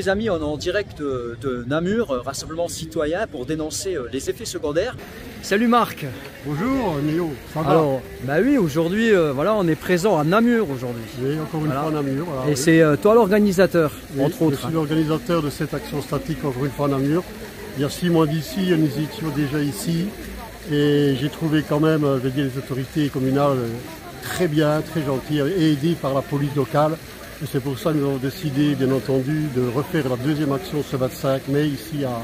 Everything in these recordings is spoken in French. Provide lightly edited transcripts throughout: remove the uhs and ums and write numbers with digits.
les amis, on est en direct de Namur, rassemblement citoyen pour dénoncer les effets secondaires. Salut Marc. Bonjour Néo, ça va? Alors, bah oui, aujourd'hui, voilà, on est présent à Namur aujourd'hui. Oui, encore une fois à Namur. Voilà, et oui. c'est toi l'organisateur, Oui, entre autres. Je suis l'organisateur de cette action statique, encore une fois à Namur. Il y a 6 mois d'ici, nous étions déjà ici. Et j'ai trouvé quand même, je veux dire, les autorités communales très bien, très gentilles et aidées par la police locale. Et c'est pour ça que nous avons décidé, bien entendu, de refaire la deuxième action ce 25 mai ici à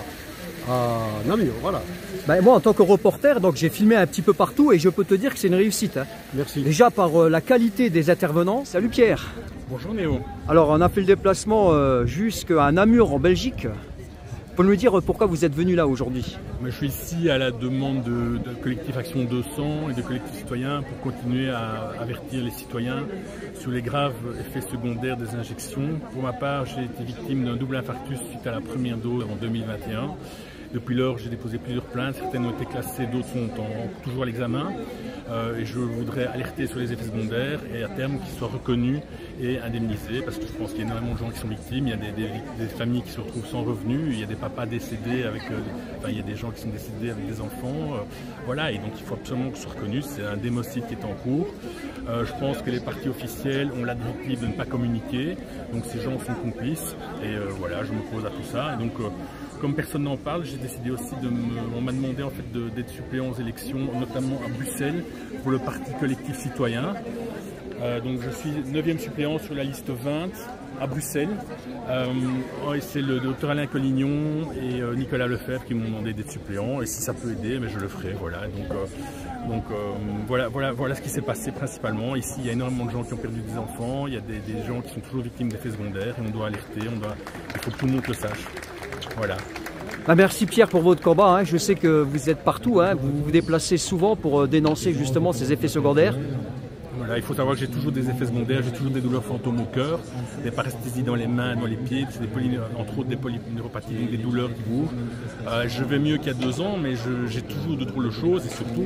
Namur. Voilà. Ben, moi, en tant que reporter, donc j'ai filmé un petit peu partout et je peux te dire que c'est une réussite. Hein. Merci. Déjà par la qualité des intervenants. Salut Pierre. Bonjour Néo. Alors, on a fait le déplacement jusqu'à Namur en Belgique. Vous pouvez me dire pourquoi vous êtes venu là aujourd'hui? Je suis ici à la demande de collectif Action 200 et de collectifs citoyens pour continuer à avertir les citoyens sur les graves effets secondaires des injections. Pour ma part, j'ai été victime d'un double infarctus suite à la première dose en 2021. Depuis lors, j'ai déposé plusieurs plaintes, certaines ont été classées, d'autres sont toujours à l'examen. Et je voudrais alerter sur les effets secondaires et à terme qu'ils soient reconnus et indemnisés, parce que je pense qu'il y a énormément de gens qui sont victimes, il y a des familles qui se retrouvent sans revenus, il y a des papas décédés avec, il y a des gens qui sont décédés avec des enfants, voilà, et donc il faut absolument que ce soit reconnu, c'est un démocide qui est en cours. Je pense que les partis officiels ont la directive de ne pas communiquer, donc ces gens sont complices, et voilà, je m'oppose à tout ça, et donc comme personne n'en parle, j'ai décidé aussi on m'a demandé en fait d'être suppléant aux élections, notamment à Bruxelles, pour le parti collectif citoyen. Donc je suis 9e suppléant sur la liste 20 à Bruxelles. Et c'est le docteur Alain Collignon et Nicolas Lefebvre qui m'ont demandé d'être suppléant. Et si ça peut aider, mais je le ferai. Voilà. Donc voilà ce qui s'est passé principalement. Ici, il y a énormément de gens qui ont perdu des enfants. Il y a des gens qui sont toujours victimes d'effets secondaires. Et on doit alerter. Il faut que tout le monde le sache. Voilà. Ah, merci Pierre pour votre combat. Hein. Je sais que vous êtes partout. Hein. Vous vous déplacez souvent pour dénoncer justement ces effets secondaires. Voilà, il faut savoir que j'ai toujours des effets secondaires, j'ai toujours des douleurs fantômes au cœur, des paresthésies dans les mains, dans les pieds, entre autres des polyneuropathies, donc des douleurs qui bougent. Je vais mieux qu'il y a 2 ans, mais j'ai toujours de drôles de choses et surtout,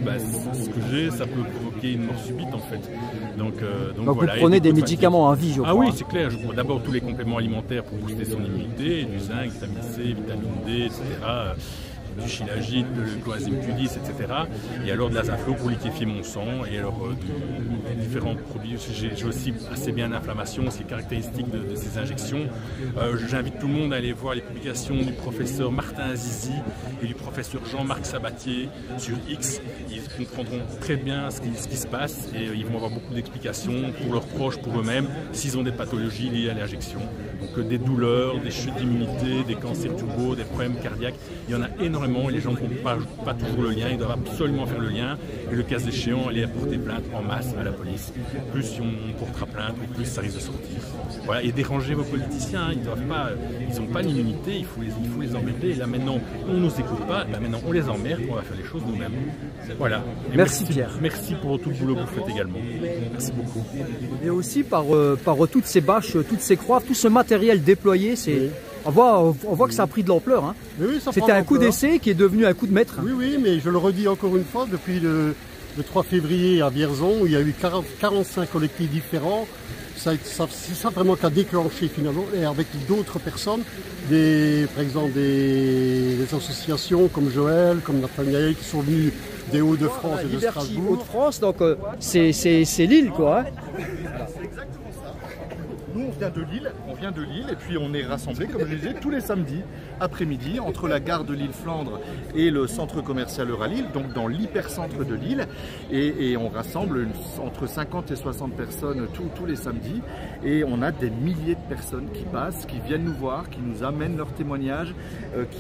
ce que j'ai, ça peut provoquer une mort subite en fait. Donc voilà. Vous prenez des médicaments à vie, je crois. Ah oui, c'est clair. Je prends d'abord tous les compléments alimentaires pour booster son immunité, du zinc, vitamine C, vitamine D, etc. Du shilajit, de coenzyme Q10, etc. Et alors de l'azaflo pour liquéfier mon sang. Et alors différents produits. J'ai aussi assez bien d'inflammation, c'est caractéristique de ces injections. J'invite tout le monde à aller voir les publications du professeur Martin Azizi et du professeur Jean-Marc Sabatier sur X. Ils comprendront très bien ce qui se passe et ils vont avoir beaucoup d'explications pour leurs proches, pour eux-mêmes, s'ils ont des pathologies liées à l'injection. Donc des douleurs, des chutes d'immunité, des cancers turbaux, des problèmes cardiaques. Il y en a énormément et les gens ne font pas toujours le lien. Ils doivent absolument faire le lien et le cas échéant, aller porter plainte en masse à la police. Plus on portera plainte, plus ça risque de sortir. Voilà, et déranger vos politiciens, ils n'ont pas l'immunité, il faut les emmerder. Et là maintenant, on ne nous écoute pas, là maintenant on les emmerde, on va faire les choses nous-mêmes. Voilà. Merci Pierre. Merci pour tout le boulot que vous faites également. Merci beaucoup. Et aussi par toutes ces bâches, toutes ces croix, tout ce matériel déployé, c'est... Oui. On voit que ça a pris de l'ampleur. Hein. Oui, c'était un coup d'essai qui est devenu un coup de maître. Oui, mais je le redis encore une fois, depuis le 3 février à Vierzon, où il y a eu 45 collectifs différents, c'est ça vraiment qui a déclenché finalement, et avec d'autres personnes, par exemple des associations comme Joël, comme Nathaniel, qui sont venus des Hauts-de-France et de Strasbourg. Hauts-de-France, donc c'est Lille, quoi. Hein. Nous, on vient de Lille et puis on est rassemblés, comme je le disais, tous les samedis après-midi entre la gare de Lille-Flandre et le centre commercial Euralille, donc dans l'hypercentre de Lille. Et on rassemble entre 50 et 60 personnes tous les samedis. Et on a des milliers de personnes qui passent, qui viennent nous voir, qui nous amènent leurs témoignages,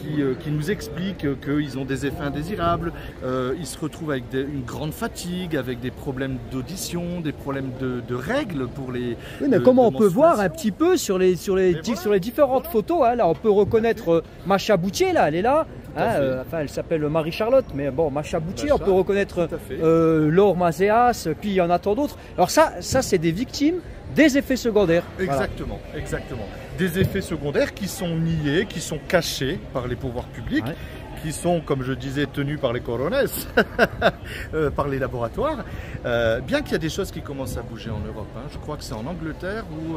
qui nous expliquent qu'ils ont des effets indésirables. Ils se retrouvent avec une grande fatigue, avec des problèmes d'audition, des problèmes de règles pour les... Oui, mais comment on peut voir un petit peu sur les différentes photos, hein, là on peut reconnaître Macha Boutier, là elle est là, hein, enfin elle s'appelle Marie-Charlotte, mais bon Macha Boutier, on peut reconnaître Laure Mazéas, puis il y en a tant d'autres. Alors ça c'est des victimes des effets secondaires. Exactement, voilà. Exactement. Des effets secondaires qui sont niés, qui sont cachés par les pouvoirs publics. Ouais. qui sont, comme je disais, tenus par les corones, par les laboratoires, bien qu'il y a des choses qui commencent à bouger en Europe. Hein. Je crois que c'est en Angleterre où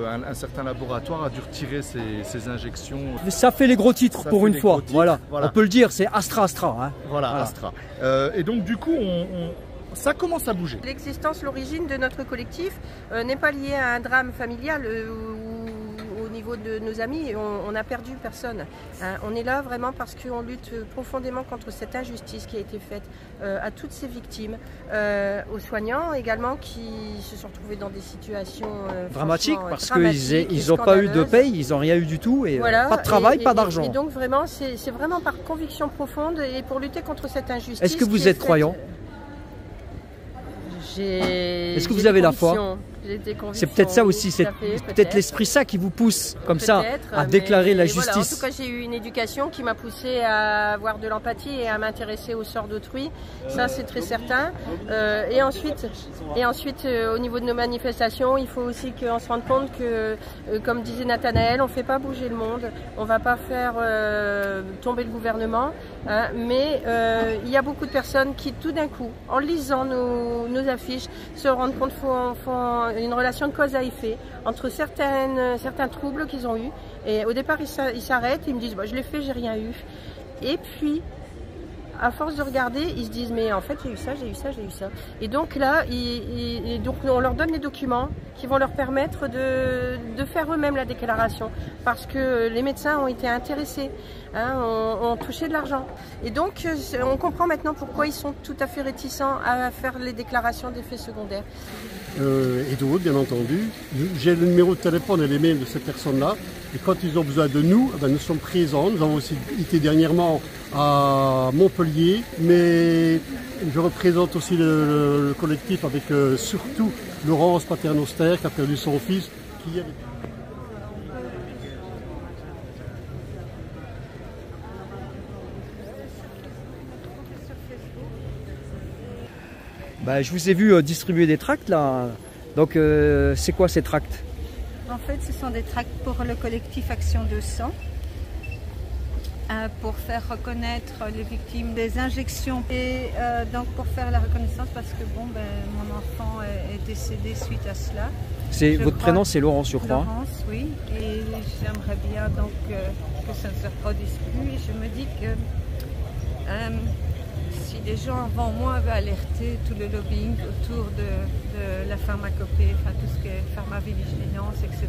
un certain laboratoire a dû retirer ses injections. Ça fait les gros titres pour une fois, voilà. On peut le dire, c'est Astra. Hein. Voilà, Astra. Et donc du coup, ça commence à bouger. L'existence, l'origine de notre collectif n'est pas liée à un drame familial au niveau de nos amis. On n'a perdu personne. Hein. On est là vraiment parce qu'on lutte profondément contre cette injustice qui a été faite à toutes ces victimes, aux soignants également qui se sont retrouvés dans des situations dramatiques parce qu'ils n'ont pas eu de paye, ils n'ont rien eu du tout et voilà, pas de travail, pas d'argent. Et donc vraiment, c'est vraiment par conviction profonde et pour lutter contre cette injustice. Est-ce que vous êtes croyant ? Est-ce que vous avez la foi? C'est peut-être ça aussi, c'est peut-être l'Esprit Saint qui vous pousse comme ça à déclarer la justice. Voilà, en tout cas, j'ai eu une éducation qui m'a poussé à avoir de l'empathie et à m'intéresser au sort d'autrui. Ça, c'est très certain. Et ensuite, au niveau de nos manifestations, il faut aussi qu'on se rende compte que, comme disait Nathanaël, on ne fait pas bouger le monde, on ne va pas faire tomber le gouvernement, hein, mais il y a beaucoup de personnes qui, tout d'un coup, en lisant nos affiches, se rendent compte qu'il faut une relation de cause à effet entre certains troubles qu'ils ont eus. Et au départ, ils s'arrêtent, ils me disent bah, je l'ai fait, j'ai rien eu. Et puis, à force de regarder, ils se disent mais en fait j'ai eu ça, j'ai eu ça, j'ai eu ça. Et donc là, donc on leur donne des documents qui vont leur permettre de faire eux-mêmes la déclaration. Parce que les médecins ont été intéressés, hein, ont touché de l'argent. Et donc on comprend maintenant pourquoi ils sont tout à fait réticents à faire les déclarations d'effets secondaires. Et d'autres, bien entendu. J'ai le numéro de téléphone et les mails de ces personnes-là. Et quand ils ont besoin de nous, eh bien, nous sommes présents. Nous avons aussi été dernièrement à Montpellier, mais je représente aussi le collectif avec surtout Laurence Paternoster qui a perdu son fils. Bah, je vous ai vu distribuer des tracts là. Donc c'est quoi ces tracts? En fait, ce sont des tracts pour le collectif Action 200, pour faire reconnaître les victimes des injections et donc pour faire la reconnaissance parce que bon, mon enfant est décédé suite à cela. Votre prénom c'est Laurence, je crois. Laurence, oui, et j'aimerais bien donc que ça ne se reproduise plus et je me dis que si les gens avant moi avaient alerté tout le lobbying autour de la pharmacopée, enfin tout ce qui est pharmacovigilance, etc.,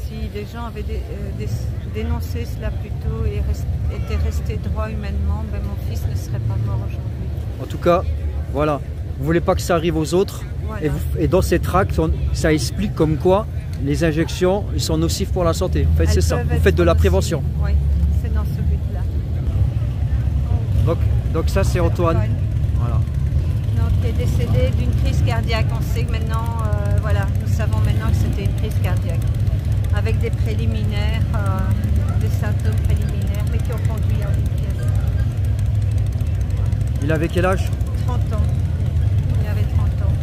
si les gens avaient dénoncé cela plus tôt et étaient restés droits humainement, mon fils ne serait pas mort aujourd'hui. En tout cas, voilà, vous ne voulez pas que ça arrive aux autres, voilà. Et dans ces tracts, ça explique comme quoi les injections ils sont nocives pour la santé. En fait, c'est ça, vous faites de la prévention. Oui, c'est dans ce but-là. Donc ça c'est Antoine. Voilà. Donc il est décédé d'une crise cardiaque. On sait que maintenant, voilà, nous savons maintenant que c'était une crise cardiaque. Avec des préliminaires, des symptômes préliminaires, mais qui ont conduit à une pièce. Il avait quel âge? 30 ans. Il avait 30 ans.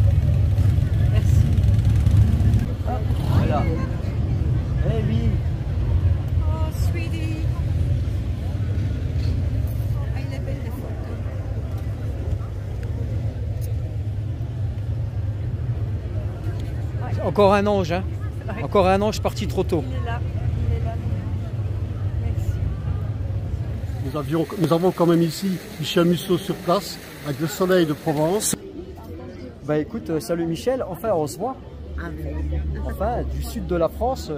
Merci. Voilà. Eh oui. Oh, sweetie. Encore un ange, hein. Encore un ange parti trop tôt. Il est là, Merci. Nous avons quand même ici Michel Musso sur place, avec le soleil de Provence. Bah écoute, salut Michel, enfin on se voit. Enfin, du sud de la France,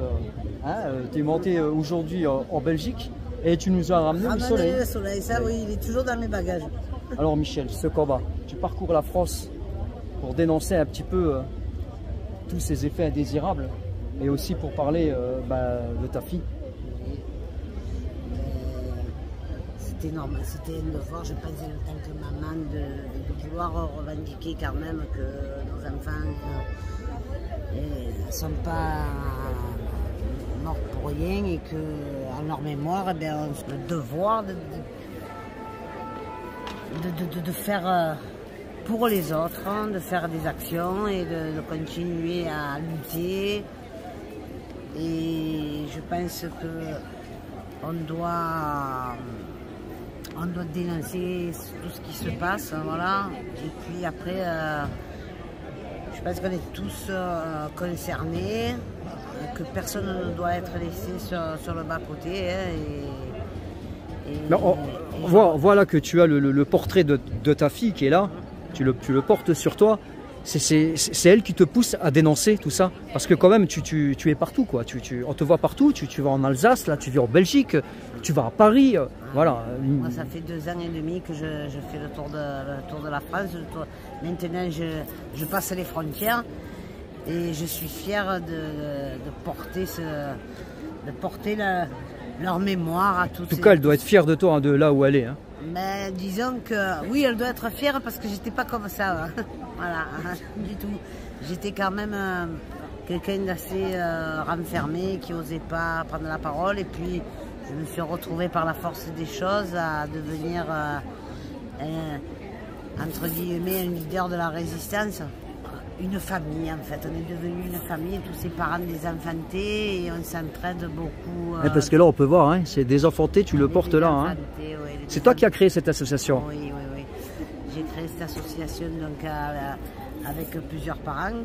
tu es monté aujourd'hui en Belgique et tu nous as ramené le soleil. Le soleil, ça oui, il est toujours dans mes bagages. Alors Michel, ce combat, tu parcours la France pour dénoncer un petit peu tous ces effets indésirables et aussi pour parler de ta fille. C'était normal, c'était une devoir, je pense, en tant que maman de vouloir revendiquer quand même que nos enfants ne sont pas morts pour rien et qu'en leur mémoire, on a le devoir de faire pour les autres, hein, de faire des actions et de continuer à lutter. Et je pense qu'on doit on doit dénoncer tout ce qui se passe, voilà. Et puis après, je pense qu'on est tous concernés, que personne ne doit être laissé sur le bas-côté. Voilà que tu as le portrait de ta fille qui est là, tu le portes sur toi. C'est elle qui te pousse à dénoncer tout ça. Parce que quand même, tu es partout, quoi. On te voit partout, tu vas en Alsace, là, tu vis en Belgique, tu vas à Paris, voilà. Moi, ça fait 2 ans et demi que je fais le tour de la France. Maintenant, je passe les frontières et je suis fière de porter leur mémoire à toutes. En tout cas, elle doit être fière de toi, hein, de là où elle est. Hein. Mais disons que oui, elle doit être fière parce que j'étais pas comme ça, hein. Voilà, du tout. J'étais quand même quelqu'un d'assez renfermé, qui n'osait pas prendre la parole, et puis je me suis retrouvée par la force des choses à devenir entre guillemets un leader de la résistance. Une famille en fait, on est devenu une famille, tous ses parents désenfantés et on s'entraide beaucoup. Parce que là on peut voir, hein, c'est désenfanté, tu le portes là. Hein. Oui, c'est toi qui as créé cette association? Oui. J'ai créé cette association donc, avec plusieurs parents.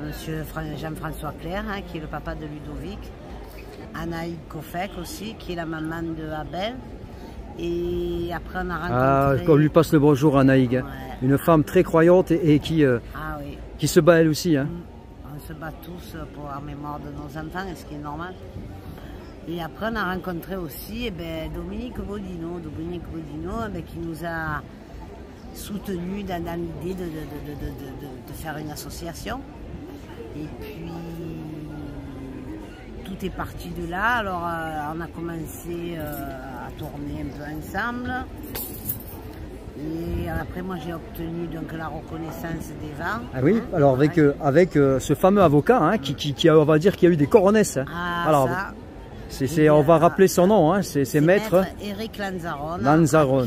Monsieur Jean-François Claire, hein, qui est le papa de Ludovic. Anaïd Kofek aussi, qui est la maman de Abel. Et après on a rencontré... qu'on lui passe le bonjour à Naïg, hein. Une femme très croyante et qui se bat elle aussi. Hein. On se bat tous pour la mémoire de nos enfants, ce qui est normal. Et après on a rencontré aussi Dominique Bodino, qui nous a soutenus dans l'idée de faire une association. Et puis tout est parti de là, alors on a commencé à tourner un peu ensemble. Et après moi j'ai obtenu donc la reconnaissance d'Eva. Ah oui, alors avec ce fameux avocat, hein, qui on va dire qu'il y a eu des coronesses. Hein. Alors on va rappeler son nom, hein, c'est maître Eric Lanzaron.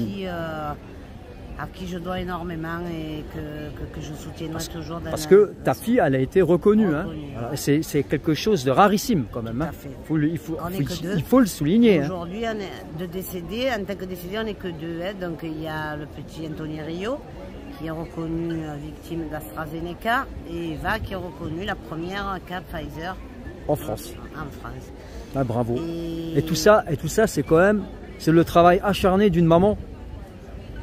À qui je dois énormément et que je soutiendrai toujours. Parce que ta fille, elle a été reconnue. Hein. Voilà, c'est quelque chose de rarissime quand même. Hein. Il faut le souligner. Aujourd'hui, en tant que décédé, on n'est que 2. Hein. Donc il y a le petit Anthony Rio qui est reconnu victime d'AstraZeneca et Eva qui est reconnue la première cas Pfizer en France. Ah, bravo. Et tout ça, c'est quand même le travail acharné d'une maman.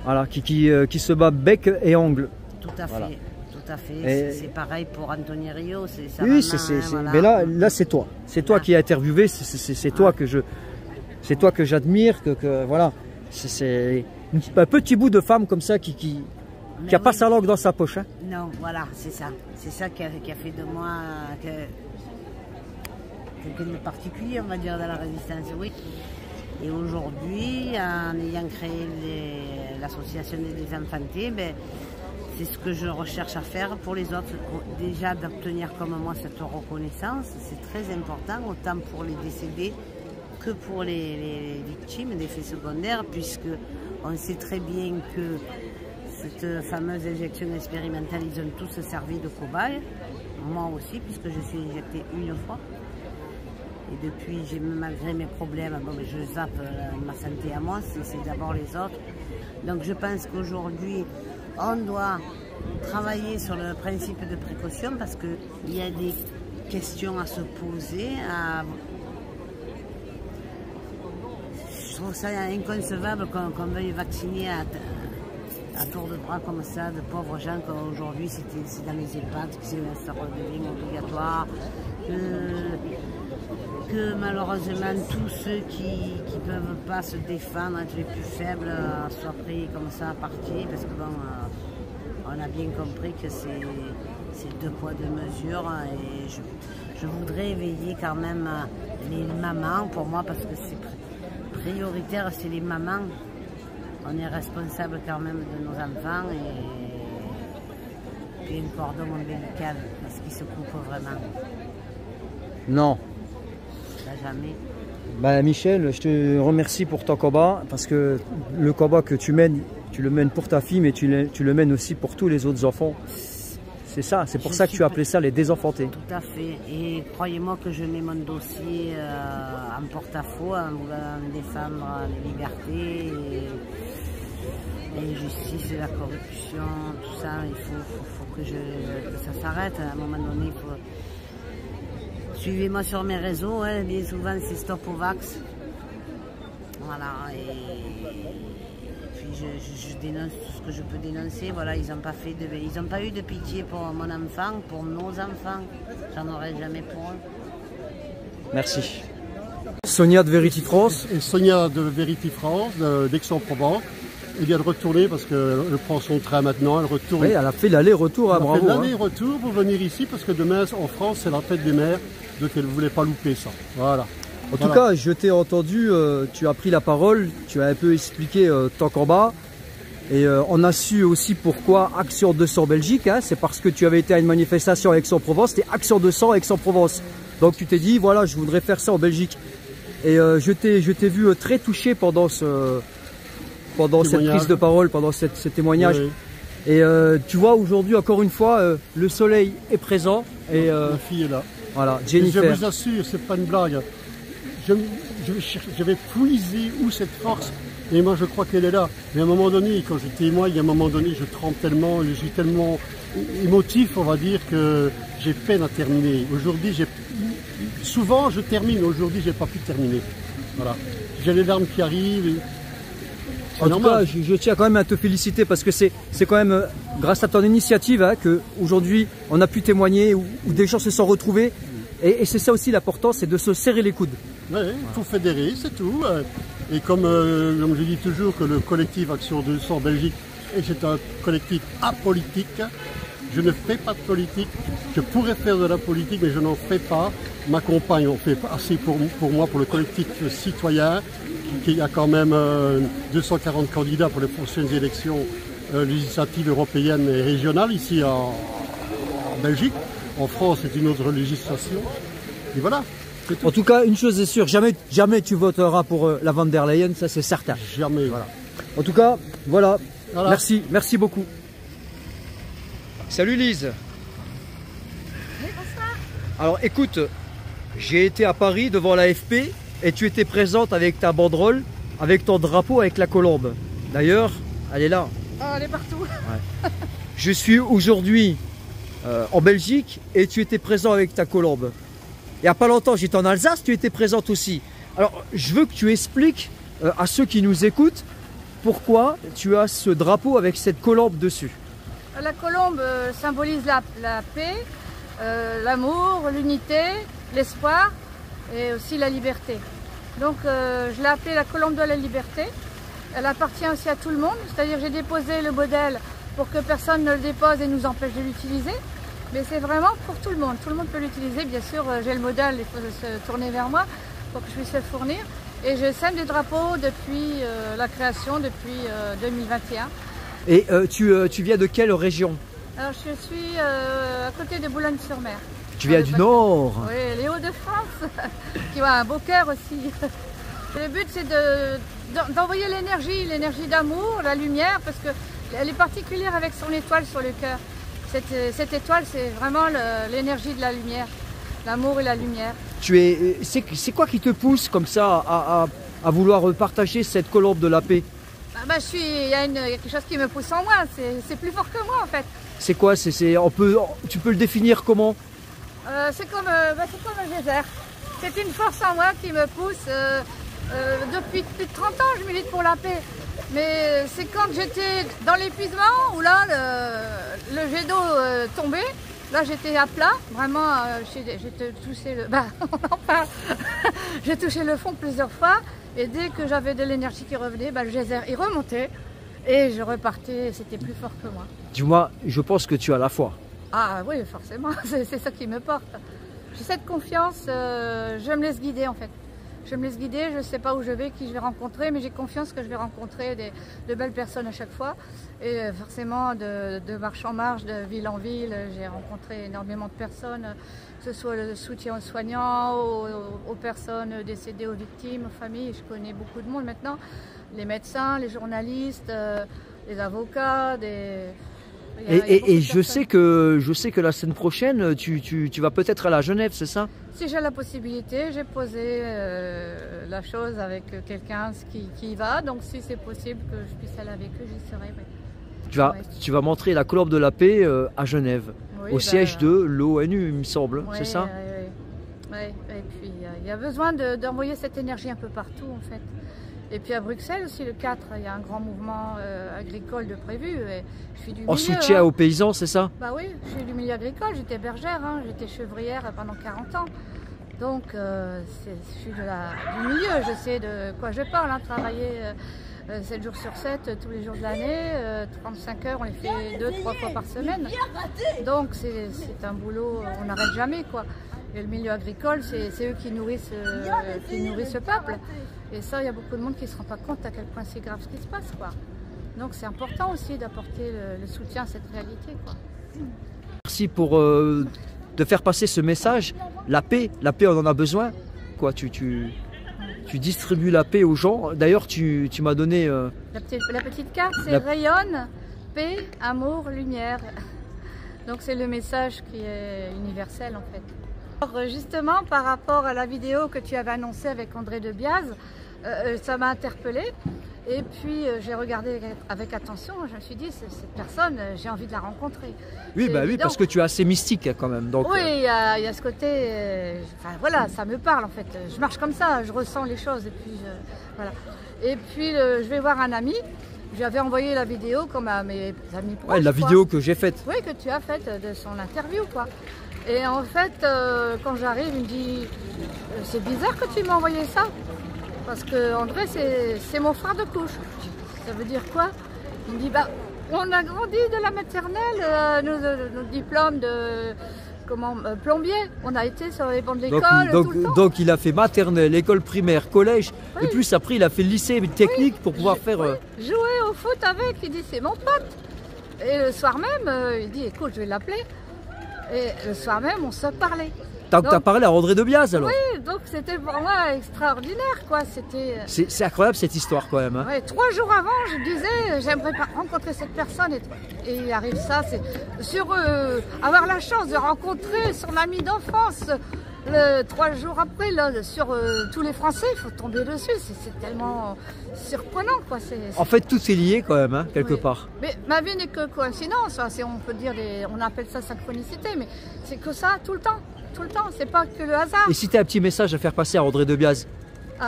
Voilà, qui se bat bec et ongle. Tout à fait, tout à fait. C'est pareil pour Anthony Rio, c'est ça. Oui, mais là c'est toi. C'est toi qui as interviewé, c'est toi que j'admire, voilà. C'est un petit bout de femme comme ça qui a pas sa langue dans sa poche. Hein. Non, voilà, c'est ça. C'est ça qui a fait de moi quelqu'un de particulier, on va dire, dans la résistance, oui. Et aujourd'hui, en ayant créé l'association des désenfantés, c'est ce que je recherche à faire pour les autres. Déjà d'obtenir comme moi cette reconnaissance, c'est très important, autant pour les décédés que pour les victimes d'effets secondaires, puisque on sait très bien que cette fameuse injection expérimentale, ils ont tous servi de cobaye. Moi aussi, puisque je suis injectée une fois. Et depuis, malgré mes problèmes, je zappe ma santé à moi, c'est d'abord les autres. Donc je pense qu'aujourd'hui, on doit travailler sur le principe de précaution parce qu'il y a des questions à se poser. Je trouve ça inconcevable qu'on veuille vacciner à tour de bras comme ça, de pauvres gens qu'aujourd'hui c'est dans les EHPAD, que ça redevient obligatoire. Que malheureusement tous ceux qui ne peuvent pas se défendre, être les plus faibles, soient pris comme ça à partie, parce que on a bien compris que c'est 2 poids 2 mesures, et je voudrais éveiller quand même les mamans pour moi, parce que c'est prioritaire, c'est les mamans. On est responsable quand même de nos enfants, et puis un cordon ombilical, est-ce qu'il se coupe vraiment? Non. Jamais. Michel, je te remercie pour ton combat, parce que le combat que tu mènes, tu le mènes pour ta fille, mais tu le mènes aussi pour tous les autres enfants. c'est ça, c'est pour ça que tu as appelé ça les désenfantés. Tout à fait. Et croyez-moi que je mets mon dossier en porte-à-faux en voulant défendre les libertés et l'injustice et la corruption, tout ça. Il faut que ça s'arrête. À un moment donné, il faut... Suivez-moi sur mes réseaux, hein, bien souvent c'est Stop au Vax. Voilà, et puis je dénonce tout ce que je peux dénoncer. Voilà, ils n'ont pas eu de pitié pour mon enfant, pour nos enfants. J'en aurai jamais pour eux. Merci. Sonia de Verity France. Et Sonia de Verity France, d'Aix-en-Provence. Elle vient de retourner parce qu'elle prend son train maintenant, elle retourne. Oui, elle a fait l'aller-retour, bravo. Elle a fait l'aller-retour pour venir ici parce que demain en France c'est la fête des mères, donc elle ne voulait pas louper ça. Voilà. En tout cas, je t'ai entendu, tu as pris la parole, tu as un peu expliqué tant qu'en bas. Et on a su aussi pourquoi Action 200 Belgique, hein, c'est parce que tu avais été à une manifestation à Aix-en-Provence, c'était Action 200 Aix-en-Provence. Donc tu t'es dit, voilà, je voudrais faire ça en Belgique. Et je t'ai vu très touché pendant cette prise de parole, pendant ce témoignage. Oui. Et tu vois, aujourd'hui, encore une fois, le soleil est présent. Et la fille est là. Voilà, Jennifer. Et je vous assure, c'est pas une blague. Je vais puiser où cette force. Et moi, je crois qu'elle est là. Mais à un moment donné, quand je témoigne, à un moment donné, je tremble tellement, je suis tellement émotif, on va dire, que j'ai peine à terminer. Aujourd'hui, souvent, je termine. Aujourd'hui, j'ai pas pu terminer. Voilà. J'ai les larmes qui arrivent. En tout cas, je tiens quand même à te féliciter parce que c'est quand même grâce à ton initiative hein, qu'aujourd'hui on a pu témoigner, où des gens se sont retrouvés. Et c'est ça aussi l'important, c'est de se serrer les coudes. Oui, il faut fédérer, c'est tout. Et comme je dis toujours que le collectif Action 200 Belgique, c'est un collectif apolitique, je ne fais pas de politique. Je pourrais faire de la politique, mais je n'en fais pas. Ma compagne en fait assez pour moi, pour le collectif citoyen, qui a quand même 240 candidats pour les prochaines élections législatives européennes et régionales ici en Belgique. En France, c'est une autre législation. Et voilà. En tout cas, une chose est sûre, jamais tu voteras pour la Van der Leyen, ça c'est certain. Jamais. Voilà. En tout cas, voilà. Merci beaucoup. Salut Lise. Oui, bonsoir. Alors écoute, j'ai été à Paris devant l'AFP et tu étais présente avec ta banderole, avec ton drapeau, avec la colombe. D'ailleurs, elle est là. Oh, elle est partout. Ouais. Je suis aujourd'hui en Belgique et tu étais présent avec ta colombe. Il n'y a pas longtemps, j'étais en Alsace, tu étais présente aussi. Alors, je veux que tu expliques à ceux qui nous écoutent pourquoi tu as ce drapeau avec cette colombe dessus. La colombe symbolise la paix, l'amour, l'unité, l'espoir et aussi la liberté. Donc, je l'ai appelée la colombe de la liberté. Elle appartient aussi à tout le monde, c'est-à-dire j'ai déposé le modèle pour que personne ne le dépose et nous empêche de l'utiliser. Mais c'est vraiment pour tout le monde peut l'utiliser. Bien sûr, j'ai le modèle, il faut se tourner vers moi pour que je puisse le fournir. Et je sème des drapeaux depuis la création, depuis 2021. Et tu viens de quelle région? Alors je suis à côté de Boulogne-sur-Mer. Tu viens du Nord? Oui, les Hauts-de-France, qui ont un beau cœur aussi. Le but c'est d'envoyer l'énergie d'amour, la lumière, parce qu'elle est particulière avec son étoile sur le cœur. Cette étoile, c'est vraiment l'énergie de la lumière, l'amour et la lumière. C'est quoi qui te pousse comme ça à vouloir partager cette colombe de la paix? Il y a quelque chose qui me pousse en moi, c'est plus fort que moi en fait. C'est quoi? Tu peux le définir comment? C'est comme un geyser. C'est une force en moi qui me pousse. Depuis plus de 30 ans, je milite pour la paix. Mais c'est quand j'étais dans l'épuisement où là, le jet d'eau tombait. Là, j'étais à plat. Vraiment, j'ai touché j'ai touché le fond plusieurs fois. Et dès que j'avais de l'énergie qui revenait, le geyser il remontait. Et je repartais. C'était plus fort que moi. Dis-moi, je pense que tu as la foi. Ah oui, forcément. C'est ça qui me porte. J'ai cette confiance. Je me laisse guider en fait. Je me laisse guider, je ne sais pas où je vais, qui je vais rencontrer, mais j'ai confiance que je vais rencontrer de belles personnes à chaque fois. Et forcément, de marche en marche, de ville en ville, j'ai rencontré énormément de personnes, que ce soit le soutien aux soignants, aux personnes décédées, aux victimes, aux familles. Je connais beaucoup de monde maintenant, les médecins, les journalistes, les avocats, Et je sais que la semaine prochaine, tu vas peut-être aller à Genève, c'est ça? Si j'ai la possibilité, j'ai posé la chose avec quelqu'un qui y va, donc si c'est possible que je puisse aller avec eux, j'y serai. Oui. Tu vas montrer la colombe de la paix à Genève, au siège de l'ONU, il me semble, c'est ça? Oui, et puis il y a besoin d'envoyer cette énergie un peu partout en fait. Et puis à Bruxelles aussi, le 4, il y a un grand mouvement agricole de prévu. Et je suis du milieu, en soutien aux paysans, c'est ça? Bah oui, je suis du milieu agricole, j'étais bergère, j'étais chevrière pendant 40 ans. Donc je suis du milieu, je sais de quoi je parle, travailler 7 jours sur 7, tous les jours de l'année, 35 heures, on les fait 2-3 fois par semaine. Donc c'est un boulot, on n'arrête jamais quoi. Et le milieu agricole, c'est eux qui nourrissent ce peuple. Et ça, il y a beaucoup de monde qui ne se rend pas compte à quel point c'est grave ce qui se passe, quoi. Donc c'est important aussi d'apporter le soutien à cette réalité, quoi. Merci pour de faire passer ce message. La paix, on en a besoin. Quoi, tu distribues la paix aux gens. D'ailleurs, tu m'as donné... La petite carte, c'est rayonne, paix, amour, lumière. Donc c'est le message qui est universel, en fait. Alors, justement, par rapport à la vidéo que tu avais annoncée avec André de Biaz, ça m'a interpellée. Et puis j'ai regardé avec attention, je me suis dit, cette personne, j'ai envie de la rencontrer. Oui, oui, parce que tu es assez mystique quand même. Donc, oui, il y a ce côté, voilà, ça me parle en fait. Je marche comme ça, je ressens les choses. Et puis, voilà. Et puis je vais voir un ami. J'avais envoyé la vidéo comme à mes amis proches. Ouais, la vidéo que j'ai faite. Oui, que tu as faite de son interview, quoi. Et en fait, quand j'arrive, il me dit, c'est bizarre que tu m'as envoyé ça. Parce que André, c'est mon frère de couche. Ça veut dire quoi? Il me dit, on a grandi de la maternelle, nos diplômes de plombier. On a été sur les bancs de l'école tout le temps. Donc il a fait maternelle, école primaire, collège, et plus après il a fait lycée technique pour pouvoir faire... Jouer au foot avec, il dit, c'est mon pote. Et le soir même, il dit, écoute, je vais l'appeler. Et le soir même, on se parlait. Tu as parlé à André de Biaz alors? Oui, donc c'était pour moi extraordinaire, quoi. C'est incroyable cette histoire quand même. Hein. Ouais, 3 jours avant, je disais, j'aimerais rencontrer cette personne. Et il arrive ça, c'est avoir la chance de rencontrer son ami d'enfance. 3 jours après, là, sur tous les Français, il faut tomber dessus. C'est tellement surprenant, quoi. En fait, tout est lié quand même, hein, quelque part. Mais ma vie n'est que coïncidence. On peut dire, on appelle ça synchronicité, mais c'est que ça tout le temps. Tout le temps, c'est pas que le hasard. Et si tu as un petit message à faire passer à André de Biaz,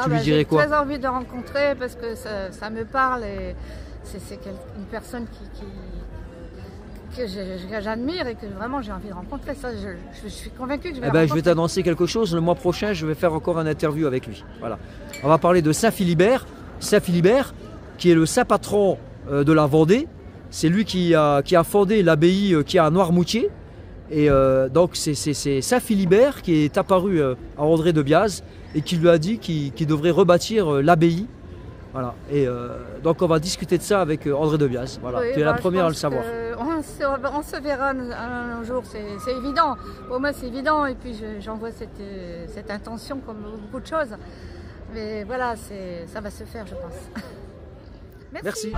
tu lui dirais quoi? J'ai très envie de le rencontrer parce que ça me parle et c'est une personne que j'admire et que vraiment j'ai envie de rencontrer. Ça, je suis convaincue que je vais le rencontrer. Je vais t'annoncer quelque chose. Le mois prochain, je vais faire encore une interview avec lui. Voilà. On va parler de Saint Philibert. Saint Philibert, qui est le saint patron de la Vendée. C'est lui qui a fondé l'abbaye qui est à Noirmoutier. Et donc c'est Saint Philibert qui est apparu à André de Biaz et qui lui a dit qu'il devrait rebâtir l'abbaye. Voilà. Et donc on va discuter de ça avec André de Biaz. Voilà. Oui, tu es la première à le savoir. On se verra un jour, c'est évident. Pour moi c'est évident et puis j'envoie cette intention comme beaucoup de choses. Mais voilà, ça va se faire je pense. Merci.